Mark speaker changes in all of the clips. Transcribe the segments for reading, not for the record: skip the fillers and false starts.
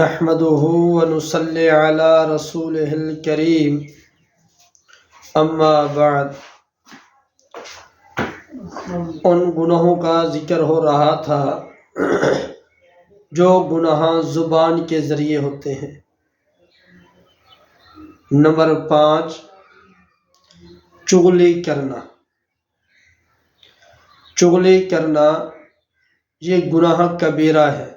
Speaker 1: نحمده ونصلي على رسوله الكريم اما بعد۔ ان گناہوں کا ذکر ہو رہا تھا جو گناہ زبان کے ذریعے ہوتے ہیں۔ نمبر 5، چغلی کرنا۔ چغلی کرنا یہ گناہ کبیرہ ہے۔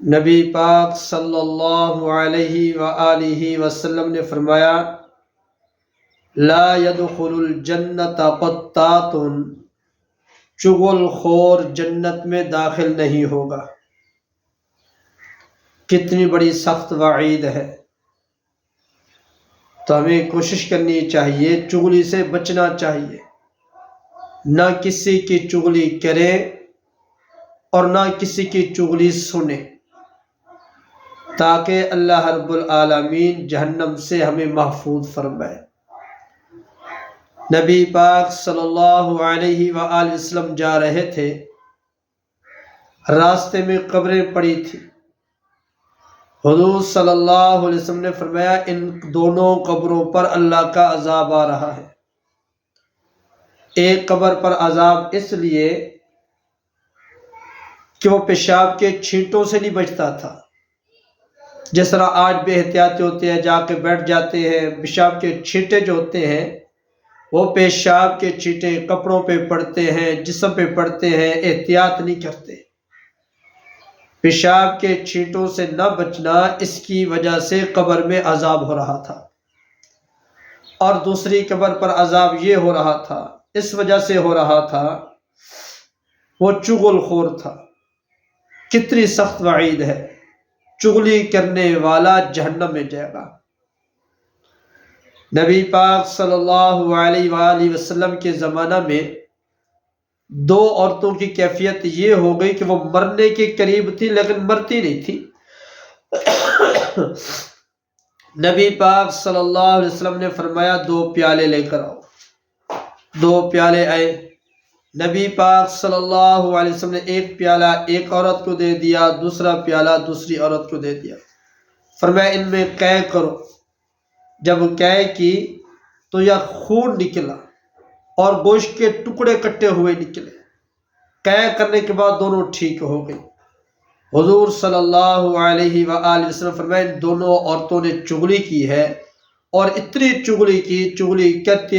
Speaker 1: نبی پاک صلی اللہ علیہ وآلہ وسلم نے فرمایا، لا يدخل الجنت قطات، چغل خور جنت میں داخل نہیں ہوگا۔ کتنی بڑی سخت وعید ہے۔ تو ہمیں کوشش کرنی چاہیے، چغلی سے بچنا چاہیے، نہ کسی کی چغلی کرے اور نہ کسی کی چغلی سنے، تاکہ اللہ رب العالمین جہنم سے ہمیں محفوظ فرمائے۔ نبی پاک صلی اللہ علیہ وآلہ وسلم جا رہے تھے، راستے میں قبریں پڑی تھی۔ حضور صلی اللہ علیہ وسلم نے فرمایا، ان دونوں قبروں پر اللہ کا عذاب آ رہا ہے۔ ایک قبر پر عذاب اس لیے کہ وہ پیشاب کے چھینٹوں سے نہیں بچتا تھا۔ جس طرح آج بے احتیاطی ہوتے ہیں، جا کے بیٹھ جاتے ہیں، پیشاب کے چھینٹے جو ہوتے ہیں وہ پیشاب کے چھینٹے کپڑوں پہ پڑتے ہیں، جسم پہ پڑتے ہیں، احتیاط نہیں کرتے۔ پیشاب کے چھینٹوں سے نہ بچنا، اس کی وجہ سے قبر میں عذاب ہو رہا تھا۔ اور دوسری قبر پر عذاب یہ ہو رہا تھا، اس وجہ سے ہو رہا تھا، وہ چغل خور تھا۔ کتنی سخت وعید ہے، چغلی کرنے والا جہنم میں جائے گا۔ نبی پاک صلی اللہ علیہ وآلہ وسلم کے زمانہ میں دو عورتوں کی کیفیت یہ ہو گئی کہ وہ مرنے کے قریب تھی لیکن مرتی نہیں تھی۔ نبی پاک صلی اللہ علیہ وسلم نے فرمایا، 2 پیالے لے کر آؤ۔ 2 پیالے آئے۔ نبی پاک صلی اللہ علیہ وسلم نے ایک پیالہ ایک عورت کو دے دیا، دوسرا پیالہ دوسری عورت کو دے دیا۔ فرمایا، ان میں قے کرو۔ جب قے کی تو یہ خون نکلا اور گوشت کے ٹکڑے کٹے ہوئے نکلے۔ قے کرنے کے بعد دونوں ٹھیک ہو گئی۔ حضور صلی اللہ علیہ وآلہ وسلم فرمایا، ان دونوں عورتوں نے چغلی کی ہے، اور اتنی چغلی کی، چغلی کرتی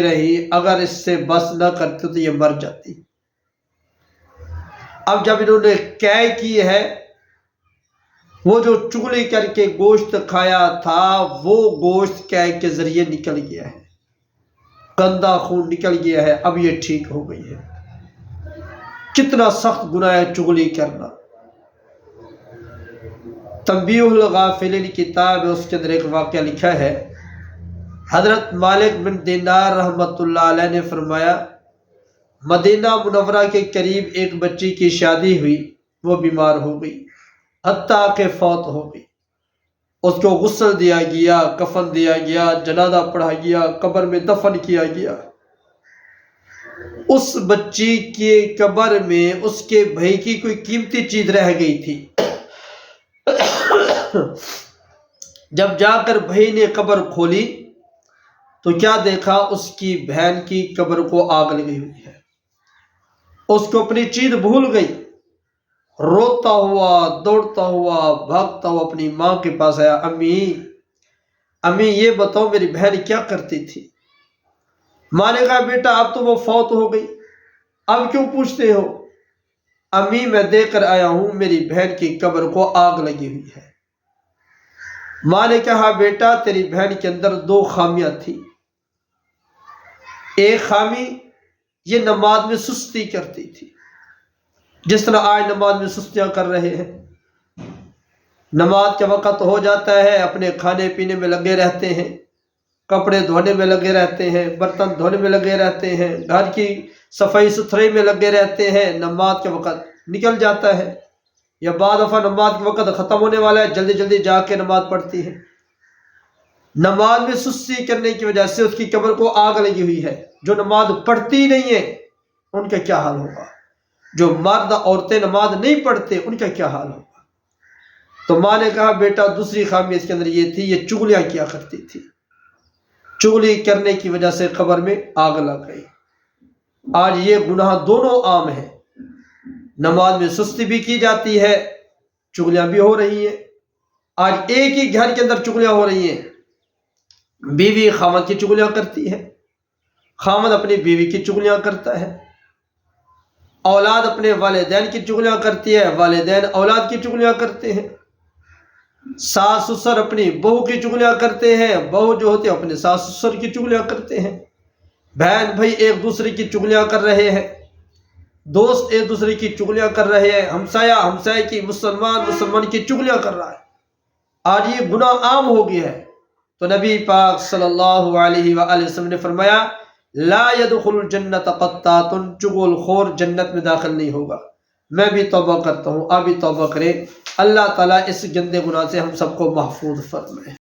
Speaker 1: رہی، اگر اس سے بس نہ کرتے تو یہ مر جاتی۔ اب جب انہوں نے قے کی ہے، وہ جو چغلی کر کے گوشت کھایا تھا وہ گوشت قے کے ذریعے نکل گیا ہے، گندا خون نکل گیا ہے، اب یہ ٹھیک ہو گئی ہے۔ کتنا سخت گناہ ہے چغلی کرنا۔ تنبیہ الغافلین کتاب ہے، اس کے اندر ایک واقعہ لکھا ہے۔ حضرت مالک بن دینار رحمۃ اللہ علیہ نے فرمایا، مدینہ منورہ کے قریب ایک بچی کی شادی ہوئی، وہ بیمار ہو گئی، حتیٰ کہ فوت ہو گئی۔ اس کو غسل دیا گیا، کفن دیا گیا، جنازہ پڑھا گیا، قبر میں دفن کیا گیا۔ اس بچی کی قبر میں اس کے بھائی کی کوئی قیمتی چیز رہ گئی تھی۔ جب جا کر بھائی نے قبر کھولی تو کیا دیکھا، اس کی بہن کی قبر کو آگ لگی ہوئی ہے۔ اس کو اپنی چیز بھول گئی، روتا ہوا، دوڑتا ہوا، بھاگتا ہوا اپنی ماں کے پاس آیا، امی یہ بتاؤ میری بہن کیا کرتی تھی؟ ماں نے کہا، بیٹا اب تو وہ فوت ہو گئی، اب کیوں پوچھتے ہو؟ امی میں دیکھ کر آیا ہوں، میری بہن کی قبر کو آگ لگی ہوئی ہے۔ ماں نے کہا، بیٹا تیری بہن کے اندر 2 خامیاں تھیں۔ ایک خامی یہ نماز میں سستی کرتی تھی، جس طرح آج نماز میں سستیاں کر رہے ہیں۔ نماز کا وقت ہو جاتا ہے، اپنے کھانے پینے میں لگے رہتے ہیں، کپڑے دھونے میں لگے رہتے ہیں، برتن دھونے میں لگے رہتے ہیں، گھر کی صفائی ستھرائی میں لگے رہتے ہیں۔ نماز کا وقت نکل جاتا ہے، یا بعض دفعہ نماز کا وقت ختم ہونے والا ہے، جلدی جلدی جا کے نماز پڑھتی ہے۔ نماز میں سستی کرنے کی وجہ سے اس کی قبر کو آگ لگی ہوئی ہے۔ جو نماز پڑھتی نہیں ہے ان کا کیا حال ہوگا؟ جو مرد عورتیں نماز نہیں پڑھتے ان کا کیا حال ہوگا؟ تو ماں نے کہا بیٹا دوسری خامی اس کے اندر یہ تھی، یہ چغلیاں کیا کرتی تھی، چغلی کرنے کی وجہ سے قبر میں آگ لگ گئی۔ آج یہ گناہ دونوں عام ہیں، نماز میں سستی بھی کی جاتی ہے، چغلیاں بھی ہو رہی ہیں۔ آج ایک ہی گھر کے اندر چغلیاں ہو رہی ہیں، بیوی خاوند کی چغلیاں کرتی ہے، خاوند اپنی بیوی کی چغلیاں کرتا ہے، اولاد اپنے والدین کی چغلیاں کرتی ہے، والدین اولاد کی چغلیاں کرتے ہیں، ساس سسر اپنی بہو کی چغلیاں کرتے ہیں، بہو جو ہوتے ہیں اپنے ساس سسر کی چغلیاں کرتے ہیں، بہن بھائی ایک دوسرے کی چغلیاں کر رہے ہیں، دوست ایک دوسرے کی چغلیاں کر رہے ہیں، ہمسایہ ہمسائے کی، مسلمان کی چغلیاں کر رہا ہے۔ آج یہ گناہ عام ہو گیا ہے، تو نبی پاک صلی اللہ علیہ وآلہ وسلم نے فرمایا لا يدخل الجنت قطات، چغل خور جنت میں داخل نہیں ہوگا۔ میں بھی توبہ کرتا ہوں، آپ بھی توبہ کریں، اللہ تعالیٰ اس گندے گناہ سے ہم سب کو محفوظ فرمائے۔